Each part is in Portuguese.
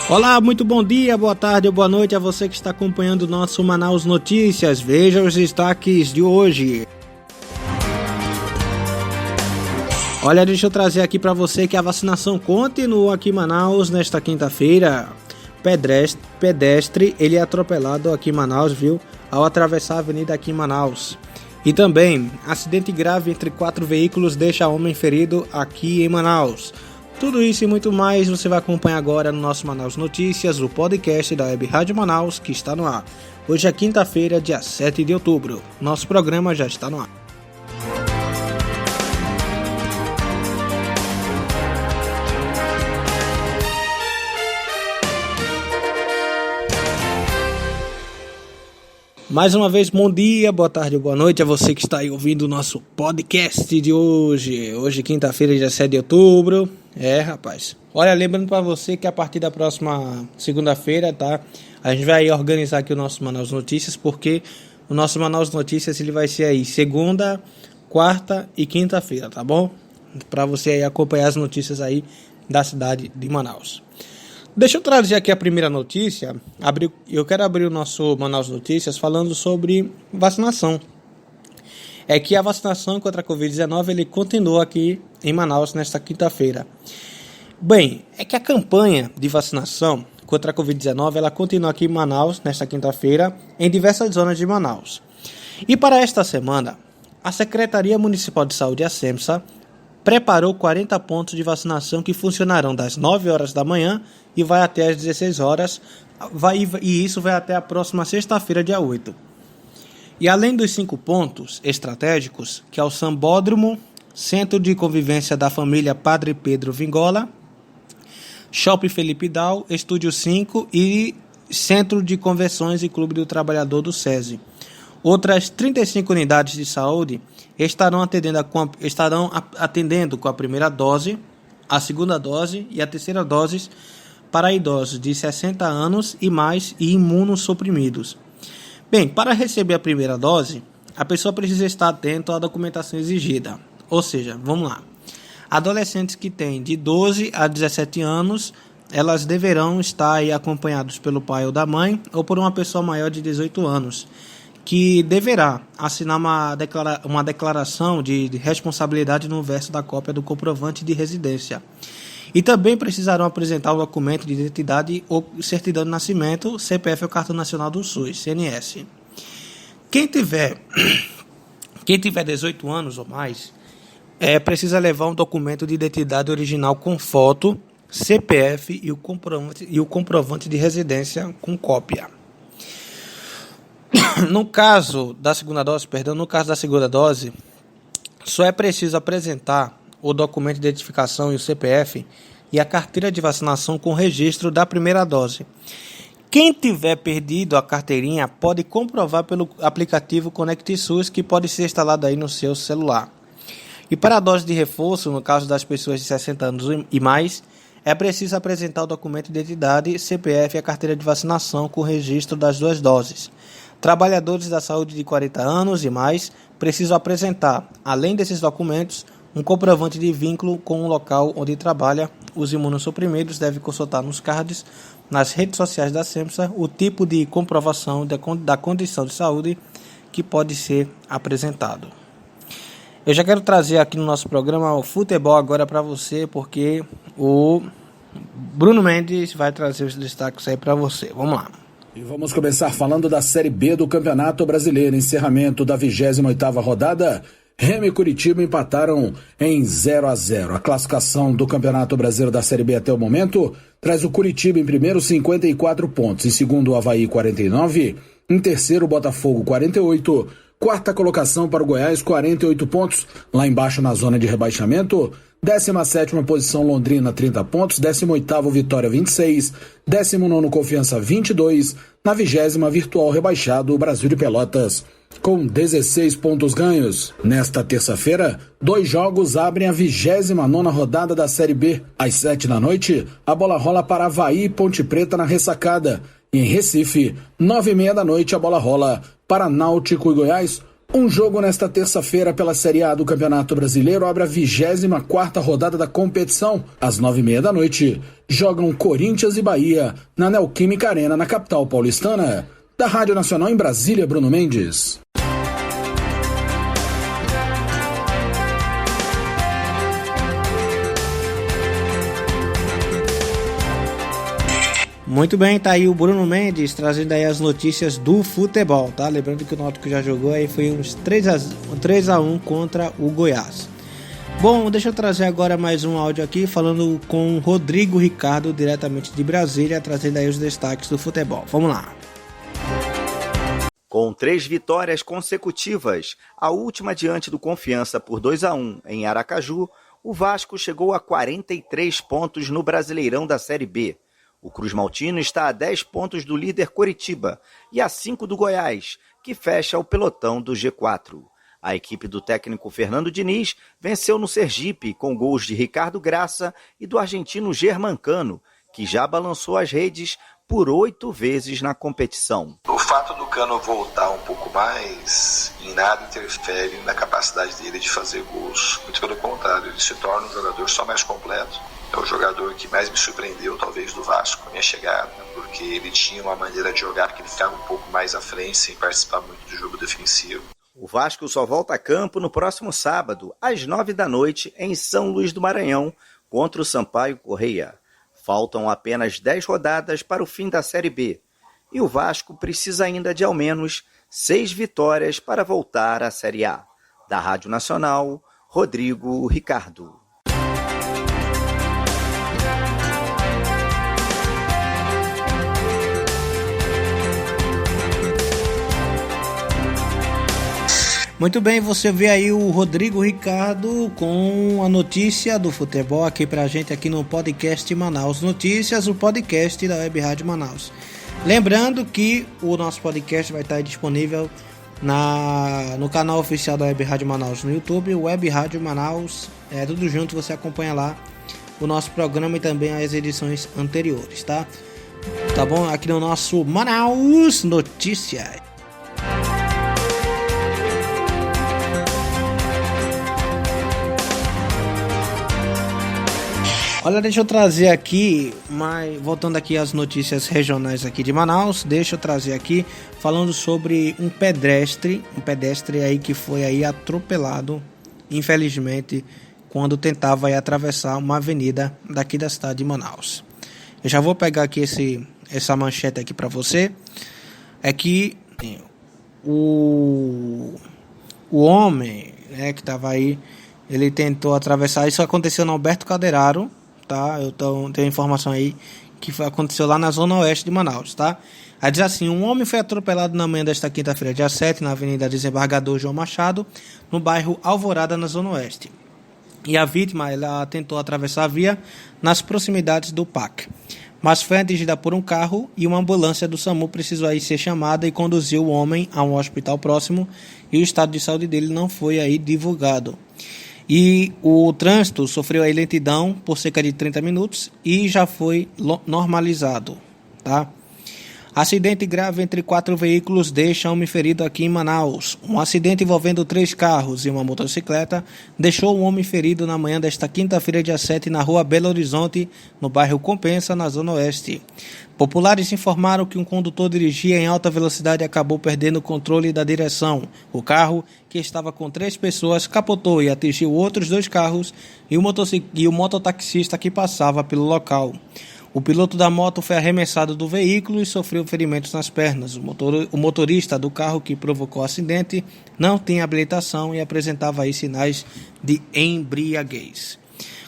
Olá, muito bom dia, boa tarde ou boa noite a você que está acompanhando o nosso Manaus Notícias. Veja os destaques de hoje. Olha, deixa eu trazer aqui para você que a vacinação continua aqui em Manaus nesta quinta-feira. Pedestre, ele é atropelado aqui em Manaus, viu? Ao atravessar a avenida aqui em Manaus. E também, acidente grave entre 4 veículos deixa homem ferido aqui em Manaus. Tudo isso e muito mais você vai acompanhar agora no nosso Manaus Notícias, o podcast da Web Rádio Manaus, que está no ar. Hoje é quinta-feira, dia 7 de outubro. Nosso programa já está no ar. Mais uma vez, bom dia, boa tarde, boa noite a você que está aí ouvindo o nosso podcast de hoje. Hoje, quinta-feira, dia 7 de outubro. Rapaz. Olha, lembrando para você que a partir da próxima segunda-feira, tá? A gente vai organizar aqui o nosso Manaus Notícias, porque o nosso Manaus Notícias ele vai ser aí segunda, quarta e quinta-feira, tá bom? Para você aí acompanhar as notícias aí da cidade de Manaus. Deixa eu trazer aqui a primeira notícia. Eu quero abrir o nosso Manaus Notícias falando sobre vacinação. É que a vacinação contra a Covid-19 ele continua aqui em Manaus nesta quinta-feira. Bem, é que a campanha de vacinação contra a Covid-19 ela continua aqui em Manaus nesta quinta-feira em diversas zonas de Manaus. E para esta semana, a Secretaria Municipal de Saúde, a SEMSA, preparou 40 pontos de vacinação que funcionarão das 9 horas da manhã e vai até às 16 horas, e isso vai até a próxima sexta-feira, dia 8. E além dos 5 pontos estratégicos, que é o Sambódromo, Centro de Convivência da Família Padre Pedro Vingola, Shopping Felipe Dal, Estúdio 5 e Centro de Convenções e Clube do Trabalhador do SESI. Outras 35 unidades de saúde estarão atendendo com a primeira dose, a segunda dose e a terceira dose para idosos de 60 anos e mais e imunossuprimidos. Bem, para receber a primeira dose, a pessoa precisa estar atento à documentação exigida. Ou seja, vamos lá. Adolescentes que têm de 12 a 17 anos, elas deverão estar aí acompanhados pelo pai ou da mãe ou por uma pessoa maior de 18 anos, que deverá assinar uma declaração de responsabilidade no verso da cópia do comprovante de residência. E também precisarão apresentar o documento de identidade ou certidão de nascimento, CPF ou Cartão Nacional do SUS, CNS. Quem tiver 18 anos ou mais, precisa levar um documento de identidade original com foto, CPF e o comprovante de residência com cópia. No caso da segunda dose, só é preciso apresentar o documento de identificação e o CPF e a carteira de vacinação com registro da primeira dose. Quem tiver perdido a carteirinha pode comprovar pelo aplicativo Conect SUS, que pode ser instalado aí no seu celular. E para a dose de reforço, no caso das pessoas de 60 anos e mais, é preciso apresentar o documento de identidade, CPF e a carteira de vacinação com registro das 2 doses. Trabalhadores da saúde de 40 anos e mais precisam apresentar, além desses documentos, um comprovante de vínculo com o local onde trabalha. Os imunossuprimidos devem consultar nos cards, nas redes sociais da SEMSA, o tipo de comprovação da condição de saúde que pode ser apresentado. Eu já quero trazer aqui no nosso programa o futebol agora para você, porque o Bruno Mendes vai trazer os destaques aí para você. Vamos lá. E vamos começar falando da Série B do Campeonato Brasileiro. Encerramento da 28ª rodada. Remo e Curitiba empataram em 0-0. A classificação do Campeonato Brasileiro da Série B até o momento traz o Curitiba em primeiro, 54 pontos. Em segundo, o Avaí, 49. Em terceiro, o Botafogo, 48. Quarta colocação para o Goiás, 48 pontos. Lá embaixo, na zona de rebaixamento, 17ª posição Londrina, 30 pontos. 18º Vitória, 26. 19º Confiança, 22. Na 20ª virtual rebaixado, o Brasil de Pelotas, com 16 pontos ganhos. Nesta terça-feira, 2 jogos abrem a 29ª rodada da Série B. Às 7 da noite, a bola rola para Avaí e Ponte Preta na Ressacada. E em Recife, 9h30 da noite, a bola rola para Náutico e Goiás, Um jogo nesta terça-feira pela Série A do Campeonato Brasileiro abre a 24ª rodada da competição. Às 9h30 da noite, jogam Corinthians e Bahia na Neoquímica Arena, na capital paulistana. Da Rádio Nacional em Brasília, Bruno Mendes. Muito bem, tá aí o Bruno Mendes trazendo aí as notícias do futebol, tá? Lembrando que o Náutico já jogou aí, foi uns 3-1 contra o Goiás. Bom, deixa eu trazer agora mais um áudio aqui, falando com o Rodrigo Ricardo, diretamente de Brasília, trazendo aí os destaques do futebol. Vamos lá. Com 3 vitórias consecutivas, a última diante do Confiança por 2-1 em Aracaju, o Vasco chegou a 43 pontos no Brasileirão da Série B. O Cruz Maltino está a 10 pontos do líder Coritiba e a 5 do Goiás, que fecha o pelotão do G4. A equipe do técnico Fernando Diniz venceu no Sergipe com gols de Ricardo Graça e do argentino Germancano, que já balançou as redes por 8 vezes na competição. O fato do Cano voltar um pouco mais em nada interfere na capacidade dele de fazer gols. Muito pelo contrário, ele se torna um jogador só mais completo. É o jogador que mais me surpreendeu, talvez, do Vasco, a minha chegada, porque ele tinha uma maneira de jogar que ele ficava um pouco mais à frente, sem participar muito do jogo defensivo. O Vasco só volta a campo no próximo sábado, às 9 da noite, em São Luís do Maranhão, contra o Sampaio Corrêa. Faltam apenas 10 rodadas para o fim da Série B, e o Vasco precisa ainda de ao menos 6 vitórias para voltar à Série A. Da Rádio Nacional, Rodrigo Ricardo. Muito bem, você vê aí o Rodrigo Ricardo com a notícia do futebol aqui pra gente aqui no podcast Manaus Notícias, o podcast da Web Rádio Manaus. Lembrando que o nosso podcast vai estar disponível no canal oficial da Web Rádio Manaus no YouTube, Web Rádio Manaus, tudo junto, você acompanha lá o nosso programa e também as edições anteriores, tá? Tá bom? Aqui no nosso Manaus Notícias. Olha, deixa eu trazer aqui, voltando aqui às notícias regionais aqui de Manaus, deixa eu trazer aqui falando sobre um pedestre aí que foi aí atropelado, infelizmente, quando tentava aí atravessar uma avenida daqui da cidade de Manaus. Eu já vou pegar aqui essa manchete aqui para você, é que o homem, né, que estava aí, ele tentou atravessar, isso aconteceu no Alberto Caderaro, tá? Eu tenho informação aí que aconteceu lá na zona oeste de Manaus, tá? Aí diz assim: um homem foi atropelado na manhã desta quinta-feira, dia 7, na Avenida Desembargador João Machado, no bairro Alvorada, na zona oeste. E a vítima, ela tentou atravessar a via nas proximidades do PAC, mas foi atingida por um carro e uma ambulância do SAMU precisou aí ser chamada e conduziu o homem a um hospital próximo, e o estado de saúde dele não foi aí divulgado. E o trânsito sofreu aí lentidão por cerca de 30 minutos e já foi normalizado, tá? Acidente grave entre 4 veículos deixa homem ferido aqui em Manaus. Um acidente envolvendo 3 carros e uma motocicleta deixou um homem ferido na manhã desta quinta-feira, dia 7, na rua Belo Horizonte, no bairro Compensa, na zona oeste. Populares informaram que um condutor dirigia em alta velocidade e acabou perdendo o controle da direção. O carro, que estava com 3 pessoas, capotou e atingiu outros 2 carros e o mototaxista que passava pelo local. O piloto da moto foi arremessado do veículo e sofreu ferimentos nas pernas. O motorista do carro que provocou o acidente não tinha habilitação e apresentava aí sinais de embriaguez.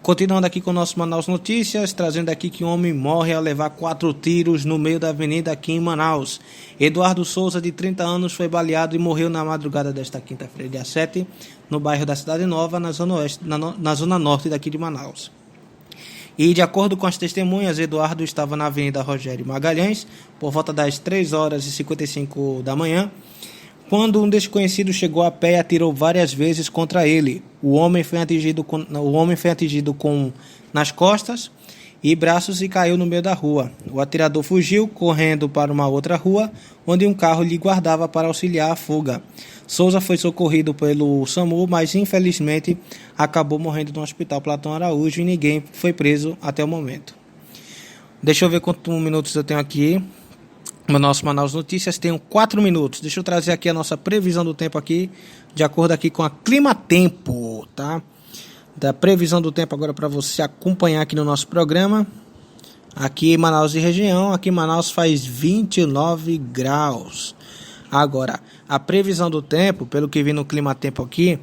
Continuando aqui com o nosso Manaus Notícias, trazendo aqui que um homem morre ao levar 4 tiros no meio da avenida aqui em Manaus. Eduardo Souza, de 30 anos, foi baleado e morreu na madrugada desta quinta-feira, dia 7, no bairro da Cidade Nova, na zona oeste, na zona norte daqui de Manaus. E, de acordo com as testemunhas, Eduardo estava na Avenida Rogério Magalhães por volta das 3h55 da manhã, quando um desconhecido chegou a pé e atirou várias vezes contra ele. O homem foi atingido nas costas e braços e caiu no meio da rua. O atirador fugiu, correndo para uma outra rua, onde um carro lhe guardava para auxiliar a fuga. Souza foi socorrido pelo SAMU, mas infelizmente acabou morrendo no Hospital Platão Araújo e ninguém foi preso até o momento. Deixa eu ver quantos minutos eu tenho aqui. No nosso Manaus Notícias tenho 4 minutos. Deixa eu trazer aqui a nossa previsão do tempo aqui, de acordo aqui com a Clima Tempo, tá? Da previsão do tempo agora para você acompanhar aqui no nosso programa. Aqui em Manaus e região, aqui em Manaus faz 29 graus. Agora, a previsão do tempo, pelo que vi no Clima Tempo aqui,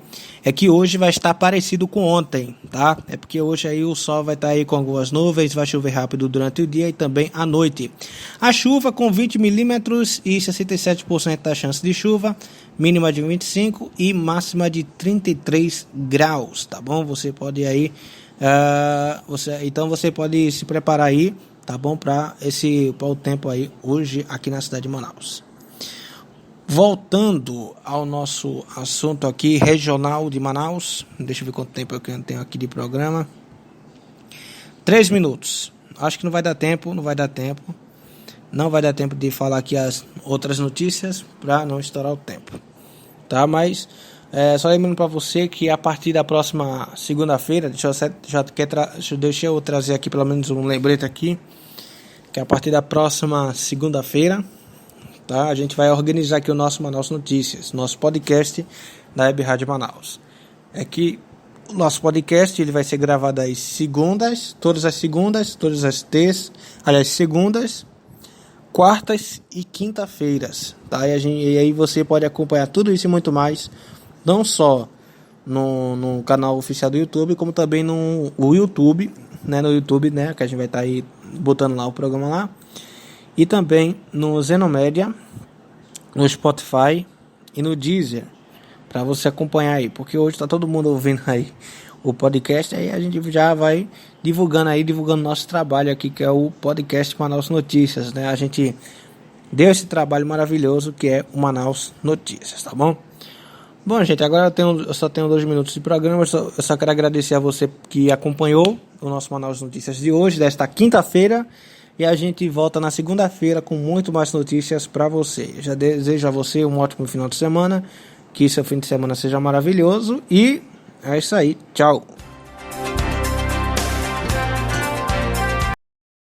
é que hoje vai estar parecido com ontem, tá? É porque hoje aí o sol vai estar aí com algumas nuvens, vai chover rápido durante o dia e também à noite. A chuva com 20 milímetros e 67% da chance de chuva, mínima de 25 e máxima de 33 graus, tá bom? Você pode aí, então você pode se preparar aí, tá bom? Para o tempo aí hoje aqui na cidade de Manaus. Voltando ao nosso assunto aqui, regional de Manaus. Deixa eu ver quanto tempo eu tenho aqui de programa. 3 minutos. Acho que não vai dar tempo. Não vai dar tempo de falar aqui as outras notícias para não estourar o tempo. Tá? Mas, só lembrando para você que a partir da próxima segunda-feira, deixa eu trazer aqui pelo menos um lembrete aqui, que a partir da próxima segunda-feira, tá? A gente vai organizar aqui o nosso Manaus Notícias, nosso podcast da Web Rádio Manaus. É que o nosso podcast ele vai ser gravado às segundas, todas as segundas, quartas e quinta-feiras, tá? E aí você pode acompanhar tudo isso e muito mais, não só no canal oficial do YouTube, como também no YouTube, né? Que a gente vai estar aí botando lá o programa lá. E também no Zenomédia, no Spotify e no Deezer, para você acompanhar aí, porque hoje está todo mundo ouvindo aí o podcast, aí a gente já vai divulgando nosso trabalho aqui, que é o podcast Manaus Notícias, né? A gente deu esse trabalho maravilhoso que é o Manaus Notícias, tá bom? Bom, gente, agora eu só tenho 2 minutos de programa, eu só quero agradecer a você que acompanhou o nosso Manaus Notícias de hoje, desta quinta-feira. E a gente volta na segunda-feira com muito mais notícias para você. Eu já desejo a você um ótimo final de semana. Que seu fim de semana seja maravilhoso. E é isso aí. Tchau.